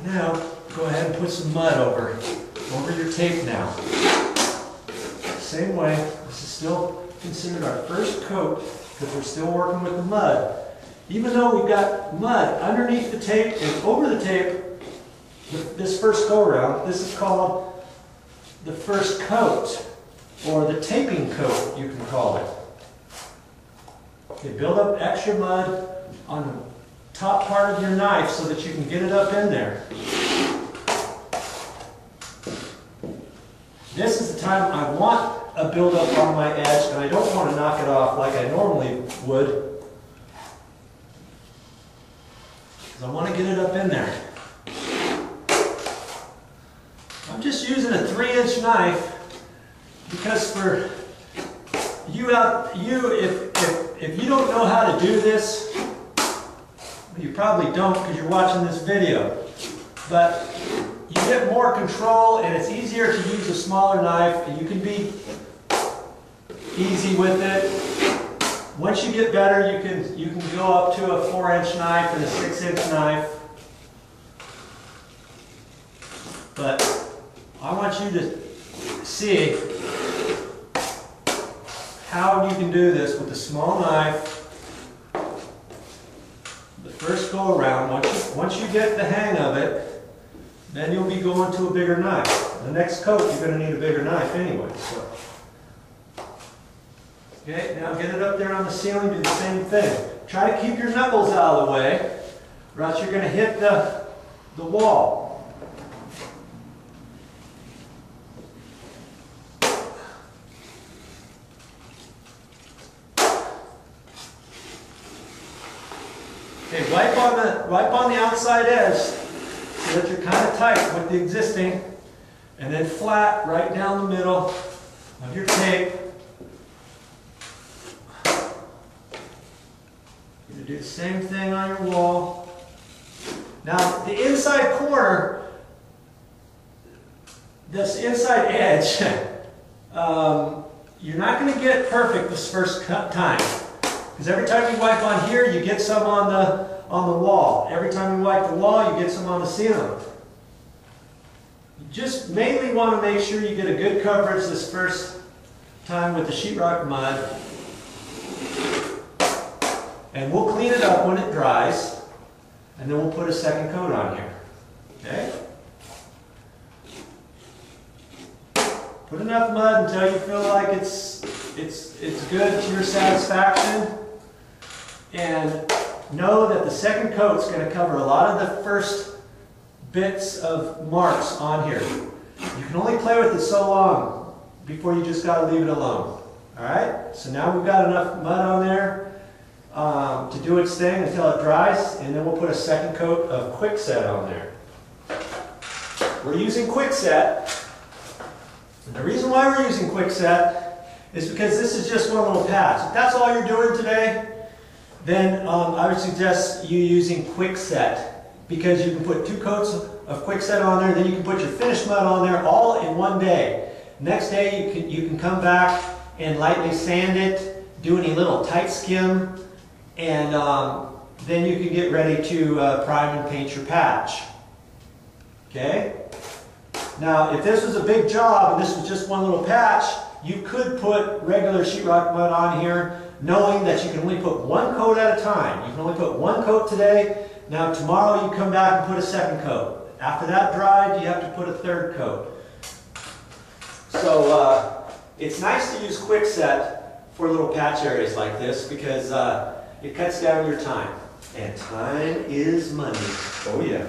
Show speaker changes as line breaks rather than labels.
Now, go ahead and put some mud over your tape now. Same way, this is still considered our first coat because we're still working with the mud. Even though we've got mud underneath the tape and over the tape, this first go around, this is called the first coat, or the taping coat, you can call it. Okay, build up extra mud on the top part of your knife so that you can get it up in there. This is the time I want a buildup on my edge, and I don't want to knock it off like I normally would, because I want to get it up in there. I'm just using a 3-inch knife because for you if you don't know how to do this, you probably don't because you're watching this video, but you get more control and it's easier to use a smaller knife and you can be easy with it. Once you get better, you can go up to a 4-inch knife and a 6-inch knife. But I want you to see how you can do this with a small knife. The first go around, once you get the hang of it, then you'll be going to a bigger knife. The next coat, you're going to need a bigger knife anyway. So. Okay, now get it up there on the ceiling, do the same thing. Try to keep your knuckles out of the way, or else you're going to hit the wall. Okay, wipe on the outside edge so that you're kind of tight with the existing, and then flat right down the middle of your tape. You're going to do the same thing on your wall. Now, the inside corner, this inside edge, you're not going to get perfect this first time. Because every time you wipe on here, you get some on the wall. Every time you wipe the wall, you get some on the ceiling. You just mainly want to make sure you get a good coverage this first time with the sheetrock mud. And we'll clean it up when it dries, and then we'll put a second coat on here. Okay? Put enough mud until you feel like it's good to your satisfaction. And know that the second coat's going to cover a lot of the first bits of marks on here. You can only play with it so long before you just got to leave it alone. Alright? So now we've got enough mud on there to do its thing until it dries, and then we'll put a second coat of quickset on there. We're using quickset. And the reason why we're using quickset is because this is just one little patch. If that's all you're doing today, then I would suggest you using quickset, because you can put 2 coats of quickset on there, then you can put your finished mud on there all in one day. Next day you can come back and lightly sand it, do any little tight skim, and then you can get ready to prime and paint your patch. Okay? Now, if this was a big job and this was just one little patch, you could put regular sheetrock mud on here, knowing that you can only put 1 coat at a time. You can only put 1 coat today. Now tomorrow you come back and put a second coat. After that dried, you have to put a 3rd coat. So it's nice to use quickset for little patch areas like this because it cuts down your time. And time is money. Oh yeah.